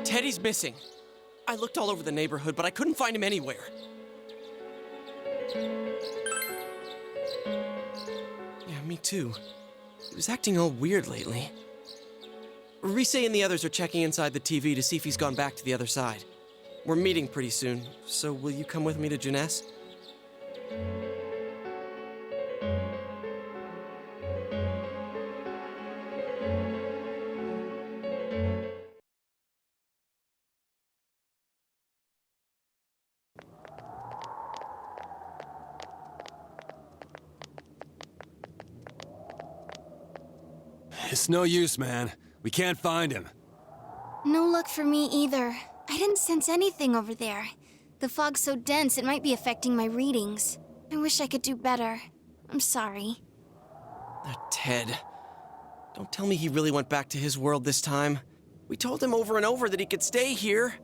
Teddy's missing. I looked all over the neighborhood, but I couldn't find him anywhere. Yeah, me too. He was acting all weird lately. Rise and the others are checking inside the TV to see if he's gone back to the other side. We're meeting pretty soon, so will you come with me to Jeunesse? It's no use, man. We can't find him. No luck for me either. I didn't sense anything over there. The fog's so dense it might be affecting my readings. I wish I could do better. I'm sorry. Ted. Don't tell me he really went back to his world this time. We told him over and over that he could stay here.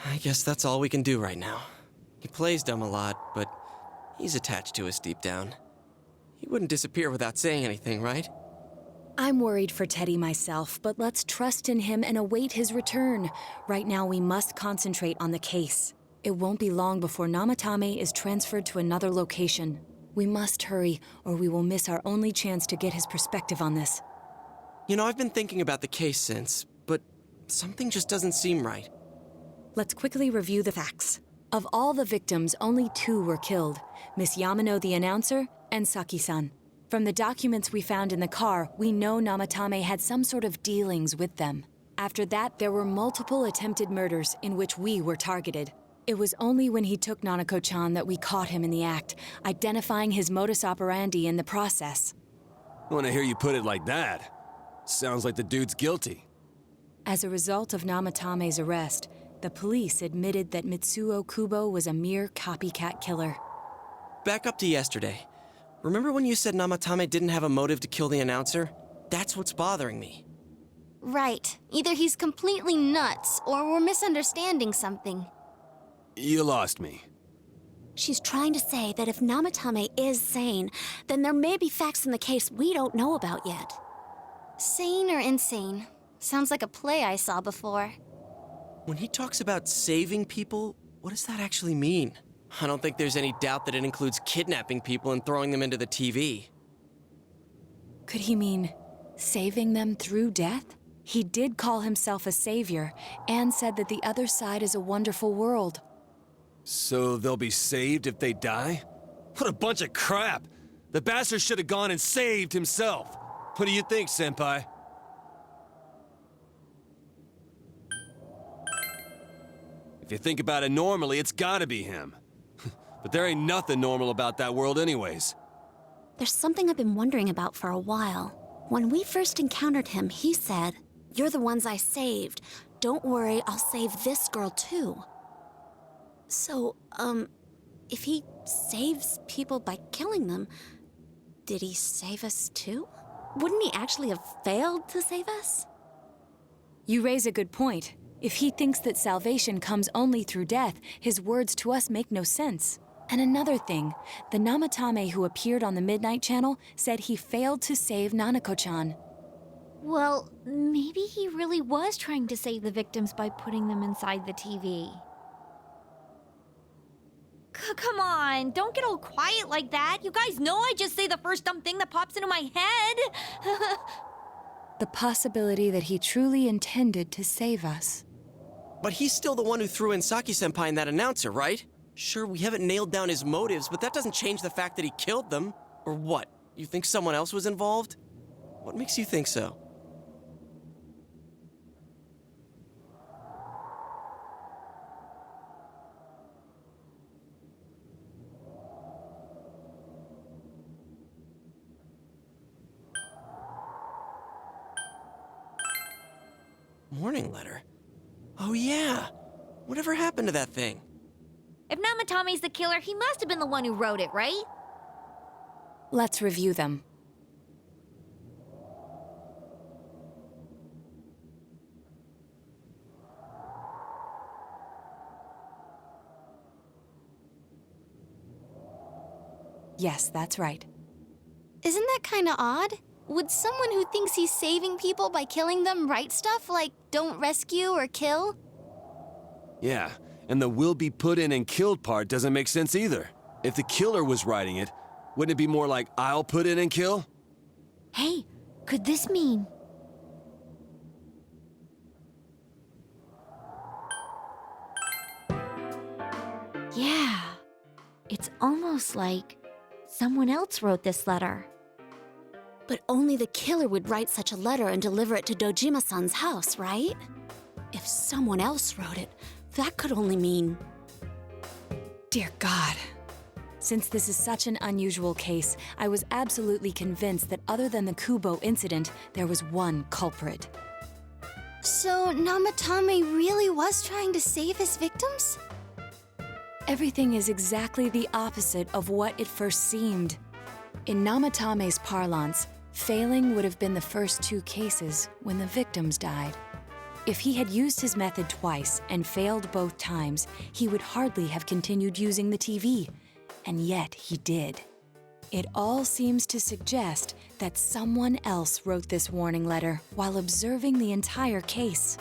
I guess that's all we can do right now. He plays dumb a lot, but he's attached to us deep down. He wouldn't disappear without saying anything, right? I'm worried for Teddy myself, but let's trust in him and await his return. Right now, we must concentrate on the case. It won't be long before Namatame is transferred to another location. We must hurry, or we will miss our only chance to get his perspective on this. You know, I've been thinking about the case since, but something just doesn't seem right. Let's quickly review the facts. Of all the victims, only 2 were killed, Miss Yamano the announcer and Saki-san. From the documents we found in the car, we know Namatame had some sort of dealings with them. After that, there were multiple attempted murders in which we were targeted. It was only when he took Nanako-chan that we caught him in the act, identifying his modus operandi in the process. When I hear you put it like that, sounds like the dude's guilty. As a result of Namatame's arrest, the police admitted that Mitsuo Kubo was a mere copycat killer. Back up to yesterday. Remember when you said Namatame didn't have a motive to kill the announcer? That's what's bothering me. Right. Either he's completely nuts, or we're misunderstanding something. You lost me. She's trying to say that if Namatame is sane, then there may be facts in the case we don't know about yet. Sane or insane? Sounds like a play I saw before. When he talks about saving people, what does that actually mean? I don't think there's any doubt that it includes kidnapping people and throwing them into the TV. Could he mean saving them through death? He did call himself a savior and said that the other side is a wonderful world. So they'll be saved if they die? What a bunch of crap! The bastard should have gone and saved himself. What do you think, Senpai? If you think about it normally, it's gotta be him. But there ain't nothing normal about that world anyways. There's something I've been wondering about for a while. When we first encountered him, he said, "You're the ones I saved. Don't worry, I'll save this girl too." So, if he saves people by killing them, did he save us too? Wouldn't he actually have failed to save us? You raise a good point. If he thinks that salvation comes only through death, his words to us make no sense. And another thing, the Namatame who appeared on the Midnight Channel said he failed to save Nanako-chan. Well, maybe he really was trying to save the victims by putting them inside the TV. Come on, don't get all quiet like that. You guys know I just say the first dumb thing that pops into my head. The possibility that he truly intended to save us. But he's still the one who threw in Saki-senpai and that announcer, right? Sure, we haven't nailed down his motives, but that doesn't change the fact that he killed them. Or what? You think someone else was involved? What makes you think so? Morning letter? Oh yeah! Whatever happened to that thing? If Namatame's the killer, he must have been the one who wrote it, right? Let's review them. Yes, that's right. Isn't that kinda odd? Would someone who thinks he's saving people by killing them write stuff like, don't rescue or kill? Yeah, and the will be put in and killed part doesn't make sense either. If the killer was writing it, wouldn't it be more like, I'll put in and kill? Hey, could this mean... Yeah, it's almost like someone else wrote this letter. But only the killer would write such a letter and deliver it to Dojima-san's house, right? If someone else wrote it, that could only mean... Dear God. Since this is such an unusual case, I was absolutely convinced that other than the Kubo incident, there was one culprit. So Namatame really was trying to save his victims? Everything is exactly the opposite of what it first seemed. In Namatame's parlance, failing would have been the first two cases when the victims died. If he had used his method twice and failed both times, he would hardly have continued using the TV. And yet he did. It all seems to suggest that someone else wrote this warning letter while observing the entire case.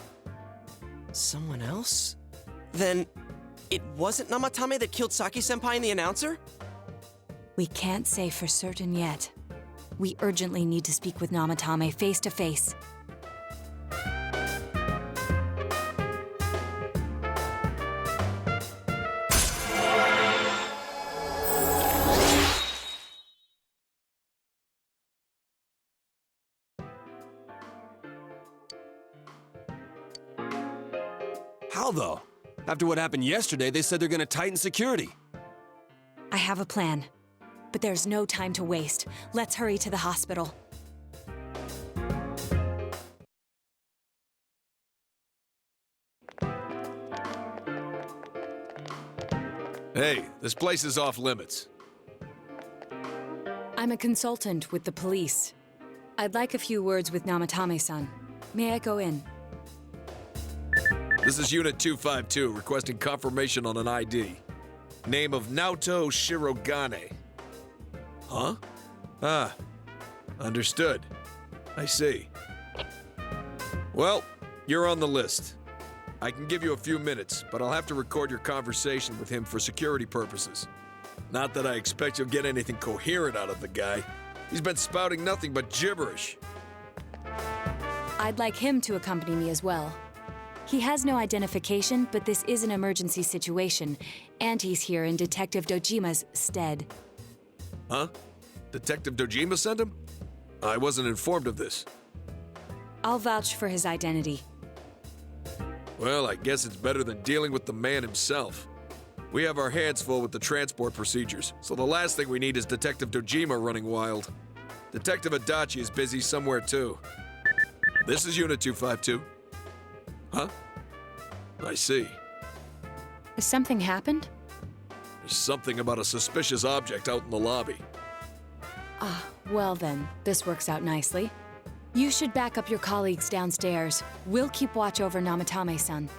Someone else? Then it wasn't Namatame that killed Saki-senpai and the announcer? We can't say for certain yet. We urgently need to speak with Namatame face to face. How though? After what happened yesterday, they said they're gonna tighten security. I have a plan, but there's no time to waste. Let's hurry to the hospital. Hey, this place is off limits. I'm a consultant with the police. I'd like a few words with Namatame-san. May I go in? This is Unit 252, requesting confirmation on an ID. Name of Naoto Shirogane. Huh? Ah, understood. I see. Well, you're on the list. I can give you a few minutes, but I'll have to record your conversation with him for security purposes. Not that I expect you'll get anything coherent out of the guy. He's been spouting nothing but gibberish. I'd like him to accompany me as well. He has no identification, but this is an emergency situation, and he's here in Detective Dojima's stead. Huh? Detective Dojima sent him? I wasn't informed of this. I'll vouch for his identity. Well, I guess it's better than dealing with the man himself. We have our hands full with the transport procedures, so the last thing we need is Detective Dojima running wild. Detective Adachi is busy somewhere too. This is Unit 252. Huh? I see. Has something happened? There's something about a suspicious object out in the lobby. Ah, well then, this works out nicely. You should back up your colleagues downstairs. We'll keep watch over Namatame-san.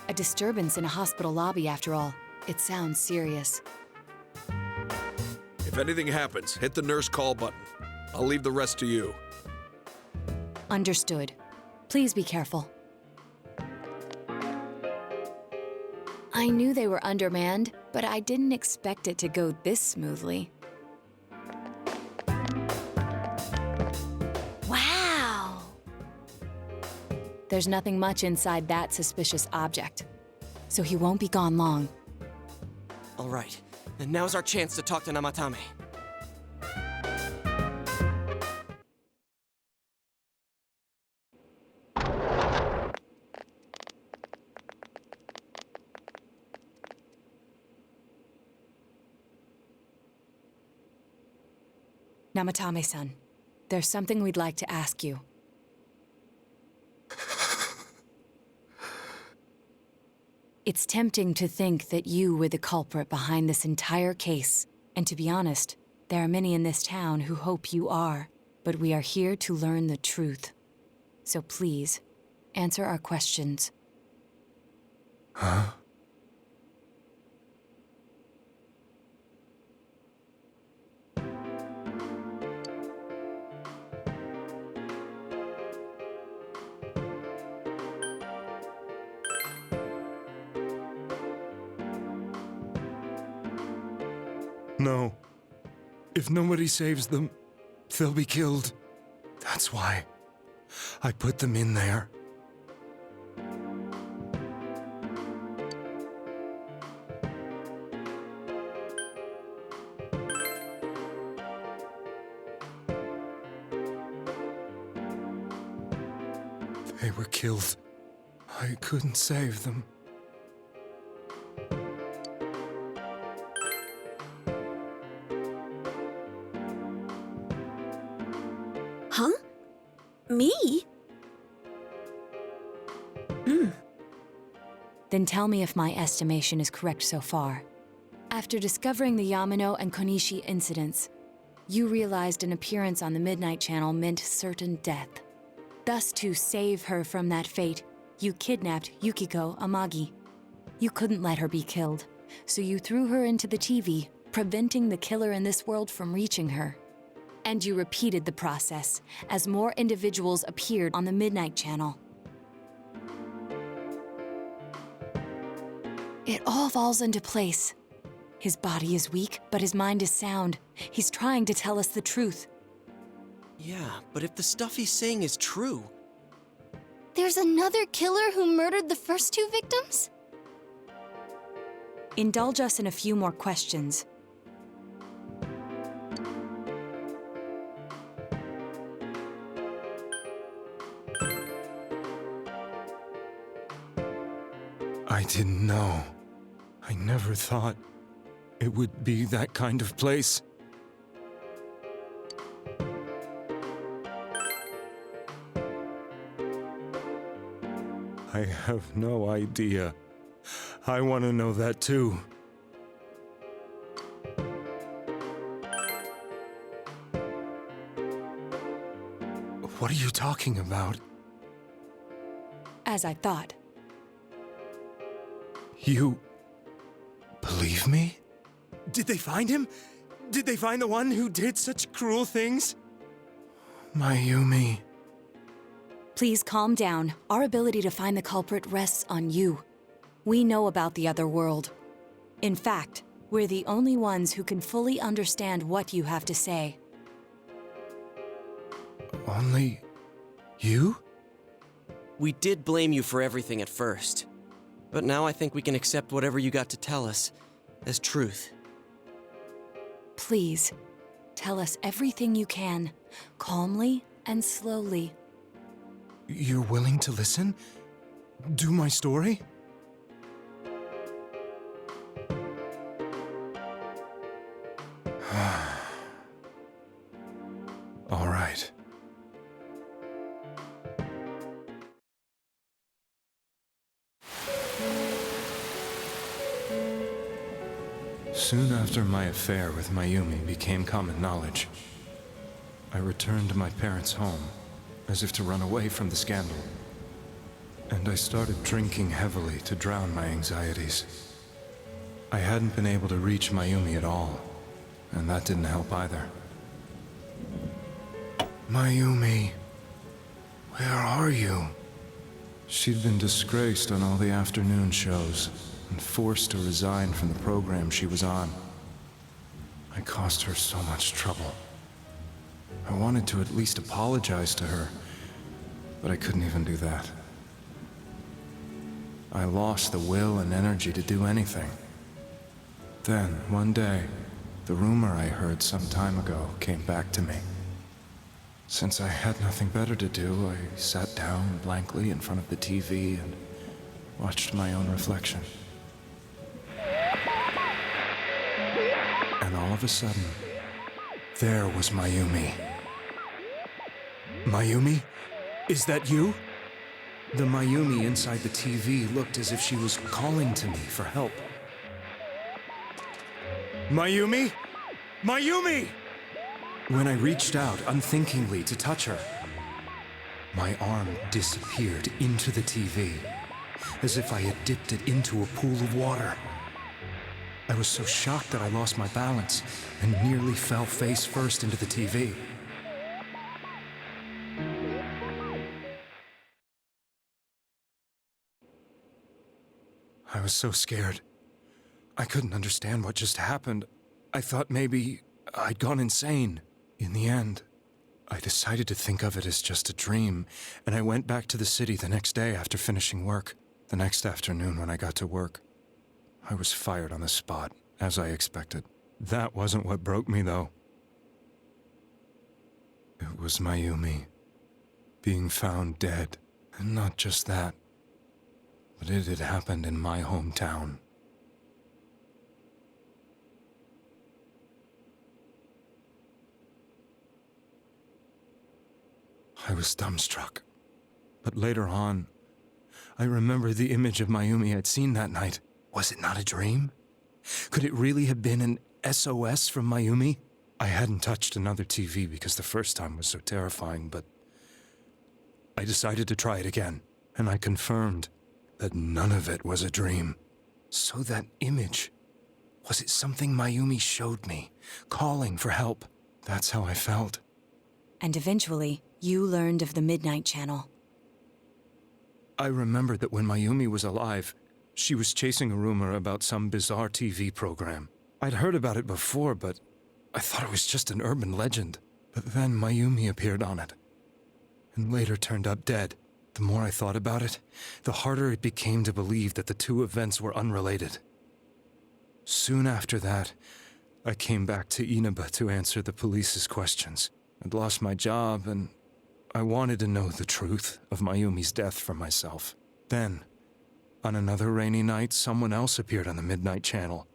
A disturbance in a hospital lobby, after all. It sounds serious. If anything happens, hit the nurse call button. I'll leave the rest to you. Understood. Please be careful. I knew they were undermanned, but I didn't expect it to go this smoothly. Wow! There's nothing much inside that suspicious object, so he won't be gone long. All right, then now's our chance to talk to Namatame. Namatame-san, there's something we'd like to ask you. It's tempting to think that you were the culprit behind this entire case. And to be honest, there are many in this town who hope you are. But we are here to learn the truth. So please, answer our questions. Huh? No. If nobody saves them, they'll be killed. That's why I put them in there. They were killed. I couldn't save them. Huh? Me? Then tell me if my estimation is correct so far. After discovering the Yamano and Konishi incidents, you realized an appearance on the Midnight Channel meant certain death. Thus, to save her from that fate, you kidnapped Yukiko Amagi. You couldn't let her be killed, so you threw her into the TV, preventing the killer in this world from reaching her. And you repeated the process as more individuals appeared on the Midnight Channel. It all falls into place. His body is weak, but his mind is sound. He's trying to tell us the truth. Yeah, but if the stuff he's saying is true... There's another killer who murdered the first two victims? Indulge us in a few more questions. I didn't know. I never thought it would be that kind of place. I have no idea. I want to know that too. What are you talking about? As I thought. You believe me? Did they find him? Did they find the one who did such cruel things? Mayumi. Please calm down. Our ability to find the culprit rests on you. We know about the other world. In fact, we're the only ones who can fully understand what you have to say. Only you? We did blame you for everything at first. But now I think we can accept whatever you got to tell us as truth. Please, tell us everything you can, calmly and slowly. You're willing to listen? Do my story? All right. Soon after my affair with Mayumi became common knowledge, I returned to my parents' home, as if to run away from the scandal. And I started drinking heavily to drown my anxieties. I hadn't been able to reach Mayumi at all, and that didn't help either. Mayumi, where are you? She'd been disgraced on all the afternoon shows, and forced to resign from the program she was on. I caused her so much trouble. I wanted to at least apologize to her, but I couldn't even do that. I lost the will and energy to do anything. Then, one day, the rumor I heard some time ago came back to me. Since I had nothing better to do, I sat down blankly in front of the TV and watched my own reflection. And all of a sudden, there was Mayumi. Mayumi? Is that you? The Mayumi inside the TV looked as if she was calling to me for help. Mayumi? Mayumi! When I reached out unthinkingly to touch her, my arm disappeared into the TV, as if I had dipped it into a pool of water. I was so shocked that I lost my balance and nearly fell face first into the TV. I was so scared. I couldn't understand what just happened. I thought maybe I'd gone insane. In the end, I decided to think of it as just a dream, and I went back to the city the next day after finishing work. The next afternoon when I got to work, I was fired on the spot, as I expected. That wasn't what broke me, though. It was Mayumi being found dead. And not just that, but it had happened in my hometown. I was dumbstruck. But later on, I remembered the image of Mayumi I'd seen that night. Was it not a dream? Could it really have been an SOS from Mayumi? I hadn't touched another TV because the first time was so terrifying, but I decided to try it again, and I confirmed that none of it was a dream. So that image, was it something Mayumi showed me, calling for help? That's how I felt. And eventually, you learned of the Midnight Channel. I remembered that when Mayumi was alive, she was chasing a rumor about some bizarre TV program. I'd heard about it before, but I thought it was just an urban legend. But then Mayumi appeared on it, and later turned up dead. The more I thought about it, the harder it became to believe that the two events were unrelated. Soon after that, I came back to Inaba to answer the police's questions. I'd lost my job, and I wanted to know the truth of Mayumi's death for myself. Then, on another rainy night, someone else appeared on the Midnight Channel.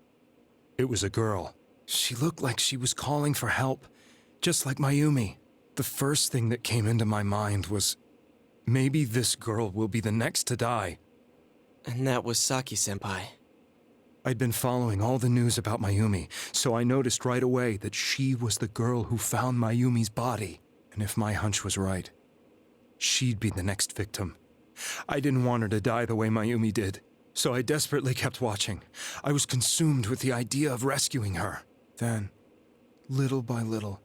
It was a girl. She looked like she was calling for help, just like Mayumi. The first thing that came into my mind was, maybe this girl will be the next to die. And that was Saki-senpai. I'd been following all the news about Mayumi, so I noticed right away that she was the girl who found Mayumi's body. And if my hunch was right, she'd be the next victim. I didn't want her to die the way Mayumi did, so I desperately kept watching. I was consumed with the idea of rescuing her. Then, little by little,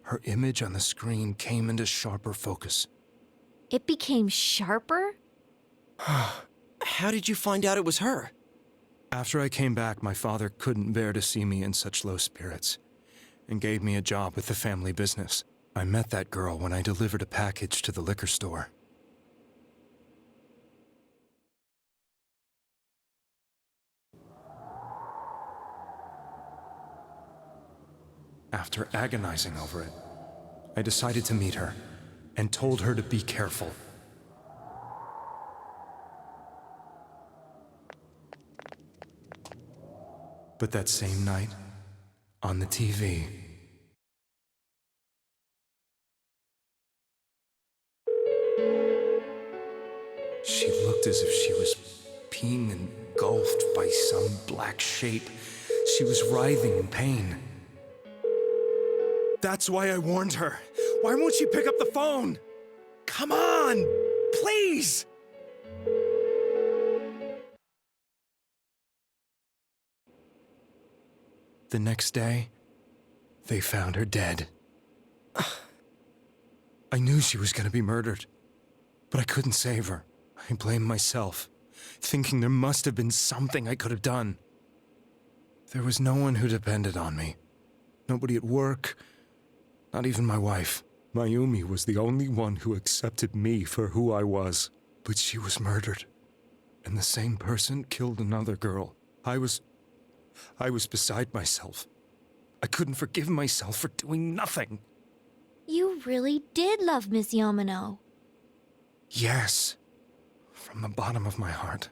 her image on the screen came into sharper focus. It became sharper? How did you find out it was her? After I came back, my father couldn't bear to see me in such low spirits, and gave me a job with the family business. I met that girl when I delivered a package to the liquor store. After agonizing over it, I decided to meet her and told her to be careful. But that same night, on the TV, she looked as if she was being engulfed by some black shape. She was writhing in pain. That's why I warned her. Why won't she pick up the phone? Come on, please! The next day, they found her dead. I knew she was going to be murdered, but I couldn't save her. I blamed myself, thinking there must have been something I could have done. There was no one who depended on me. Nobody at work, not even my wife. Mayumi was the only one who accepted me for who I was. But she was murdered, and the same person killed another girl. I was beside myself. I couldn't forgive myself for doing nothing. You really did love Miss Yamano. Yes, from the bottom of my heart.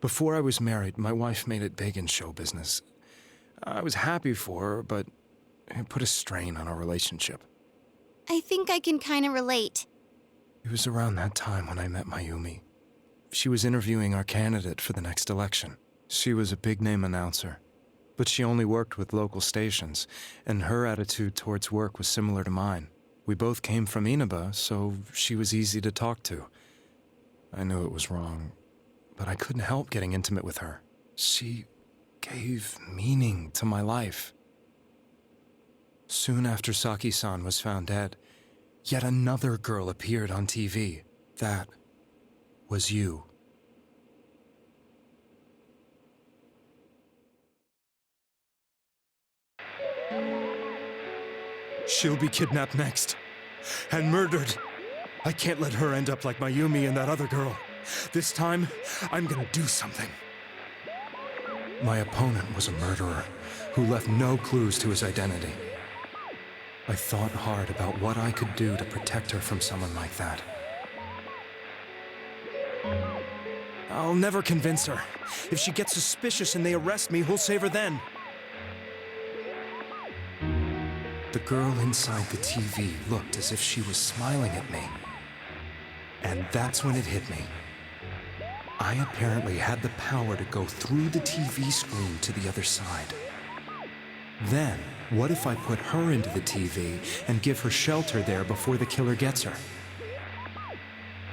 Before I was married, my wife made it big in show business. I was happy for her, but it put a strain on our relationship. I think I can kind of relate. It was around that time when I met Mayumi. She was interviewing our candidate for the next election. She was a big-name announcer, but she only worked with local stations, and her attitude towards work was similar to mine. We both came from Inaba, so she was easy to talk to. I knew it was wrong, but I couldn't help getting intimate with her. She gave meaning to my life. Soon after Saki-san was found dead, yet another girl appeared on TV. That was you. She'll be kidnapped next. And murdered. I can't let her end up like Mayumi and that other girl. This time, I'm gonna do something. My opponent was a murderer who left no clues to his identity. I thought hard about what I could do to protect her from someone like that. I'll never convince her. If she gets suspicious and they arrest me, who'll save her then? The girl inside the TV looked as if she was smiling at me. And that's when it hit me. I apparently had the power to go through the TV screen to the other side. Then, what if I put her into the TV and give her shelter there before the killer gets her?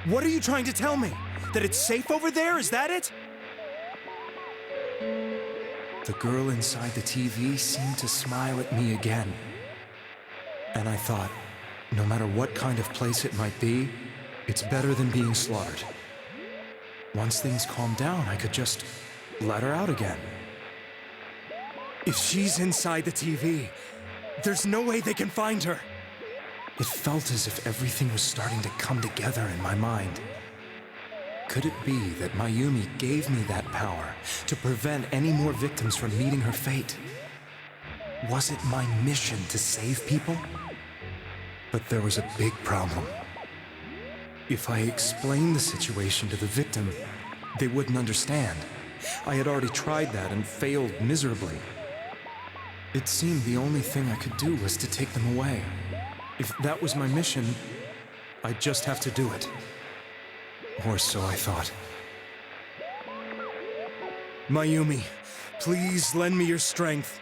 What are you trying to tell me? That it's safe over there? Is that it? The girl inside the TV seemed to smile at me again. And I thought, no matter what kind of place it might be, it's better than being slaughtered. Once things calmed down, I could just let her out again. If she's inside the TV, there's no way they can find her. It felt as if everything was starting to come together in my mind. Could it be that Mayumi gave me that power to prevent any more victims from meeting her fate? Was it my mission to save people? But there was a big problem. If I explained the situation to the victim, they wouldn't understand. I had already tried that and failed miserably. It seemed the only thing I could do was to take them away. If that was my mission, I'd just have to do it. Or so I thought. Mayumi, please lend me your strength.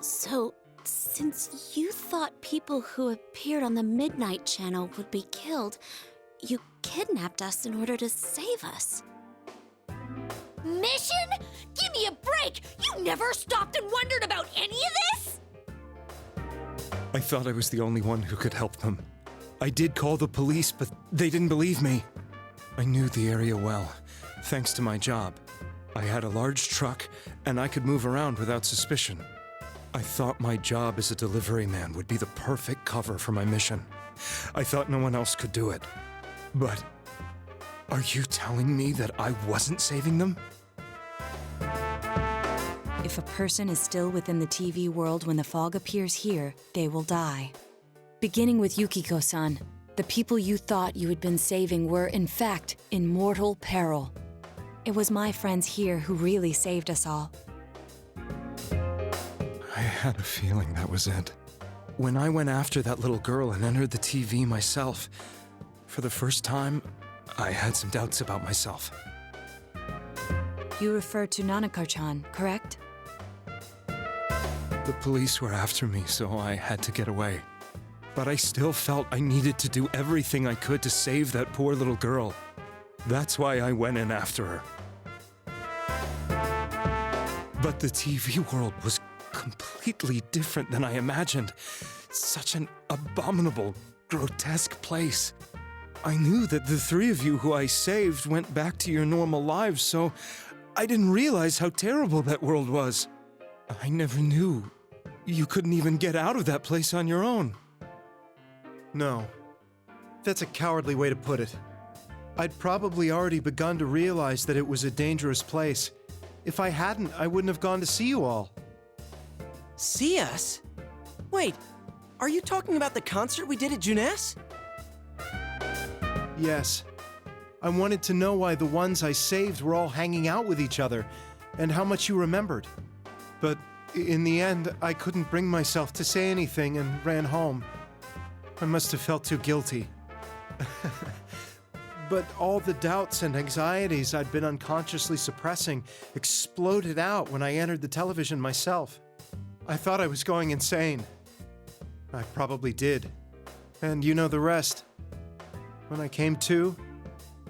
So, since you thought people who appeared on the Midnight Channel would be killed, you kidnapped us in order to save us. Mission? Give me a break! You never stopped and wondered about any of this? I thought I was the only one who could help them. I did call the police, but they didn't believe me. I knew the area well, thanks to my job. I had a large truck, and I could move around without suspicion. I thought my job as a delivery man would be the perfect cover for my mission. I thought no one else could do it. But are you telling me that I wasn't saving them? If a person is still within the TV world when the fog appears here, they will die. Beginning with Yukiko-san, the people you thought you had been saving were, in fact, in mortal peril. It was my friends here who really saved us all. I had a feeling that was it. When I went after that little girl and entered the TV myself, for the first time, I had some doubts about myself. You refer to Nanako-chan, correct? The police were after me, so I had to get away. But I still felt I needed to do everything I could to save that poor little girl. That's why I went in after her. But the TV world was completely different than I imagined. Such an abominable, grotesque place. I knew that the three of you who I saved went back to your normal lives, so I didn't realize how terrible that world was. I never knew you couldn't even get out of that place on your own. No. That's a cowardly way to put it. I'd probably already begun to realize that it was a dangerous place. If I hadn't, I wouldn't have gone to see you all. See us? Wait, are you talking about the concert we did at Juness? Yes. I wanted to know why the ones I saved were all hanging out with each other, and how much you remembered. But in the end, I couldn't bring myself to say anything and ran home. I must have felt too guilty. But all the doubts and anxieties I'd been unconsciously suppressing exploded out when I entered the television myself. I thought I was going insane. I probably did. And you know the rest. When I came to,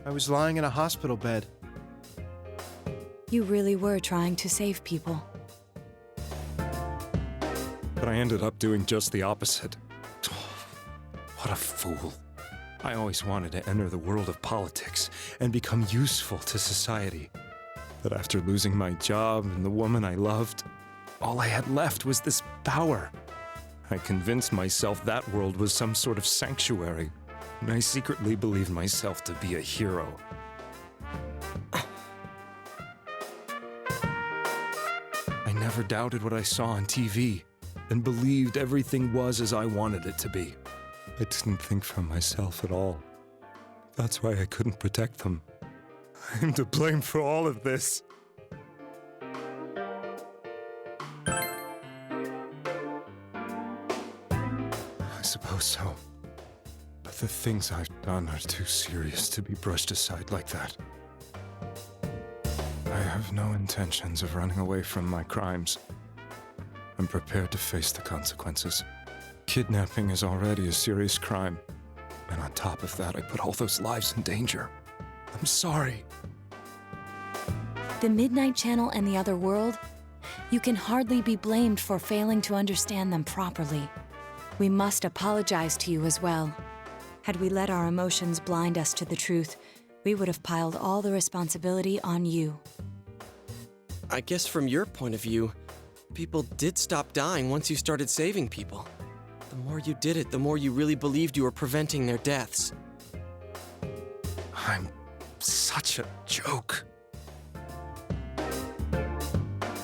I was lying in a hospital bed. You really were trying to save people. But I ended up doing just the opposite. What a fool. I always wanted to enter the world of politics and become useful to society. But after losing my job and the woman I loved, all I had left was this power. I convinced myself that world was some sort of sanctuary, and I secretly believed myself to be a hero. I never doubted what I saw on TV, and believed everything was as I wanted it to be. I didn't think for myself at all. That's why I couldn't protect them. I'm to blame for all of this. I suppose so. But the things I've done are too serious to be brushed aside like that. I have no intentions of running away from my crimes. I'm prepared to face the consequences. Kidnapping is already a serious crime. And on top of that, I put all those lives in danger. I'm sorry. The Midnight Channel and the other world? You can hardly be blamed for failing to understand them properly. We must apologize to you as well. Had we let our emotions blind us to the truth, we would have piled all the responsibility on you. I guess from your point of view, people did stop dying once you started saving people. The more you did it, the more you really believed you were preventing their deaths. I'm such a joke.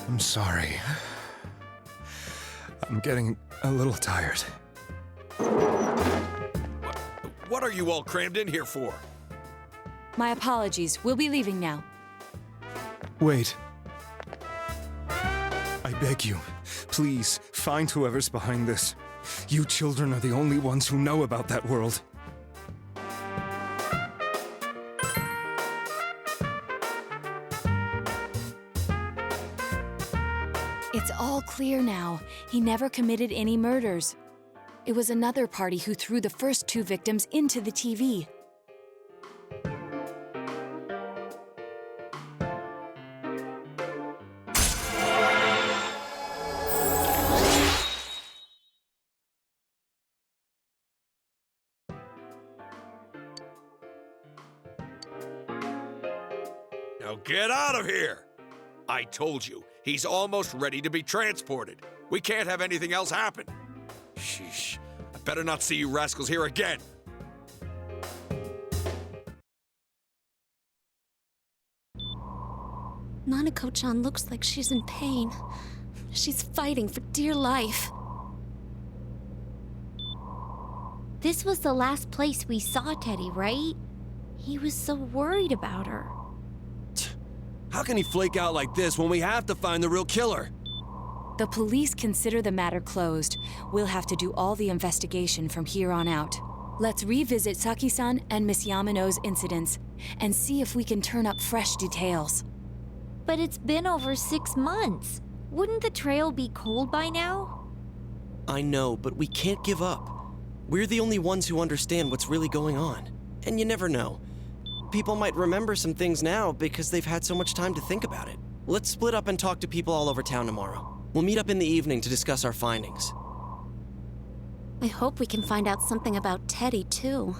I'm sorry. I'm getting a little tired. What are you all crammed in here for? My apologies. We'll be leaving now. Wait. I beg you, please, find whoever's behind this. You children are the only ones who know about that world. It's all clear now. He never committed any murders. It was another party who threw the first two victims into the TV. Now get out of here! I told you, he's almost ready to be transported. We can't have anything else happen. Sheesh. I better not see you rascals here again. Nanako-chan looks like she's in pain. She's fighting for dear life. This was the last place we saw Teddy, right? He was so worried about her. How can he flake out like this when we have to find the real killer? The police consider the matter closed. We'll have to do all the investigation from here on out. Let's revisit Saki-san and Miss Yamano's incidents and see if we can turn up fresh details. But it's been over 6 months. Wouldn't the trail be cold by now? I know, but we can't give up. We're the only ones who understand what's really going on. And you never know. People might remember some things now because they've had so much time to think about it. Let's split up and talk to people all over town tomorrow. We'll meet up in the evening to discuss our findings. I hope we can find out something about Teddy, too.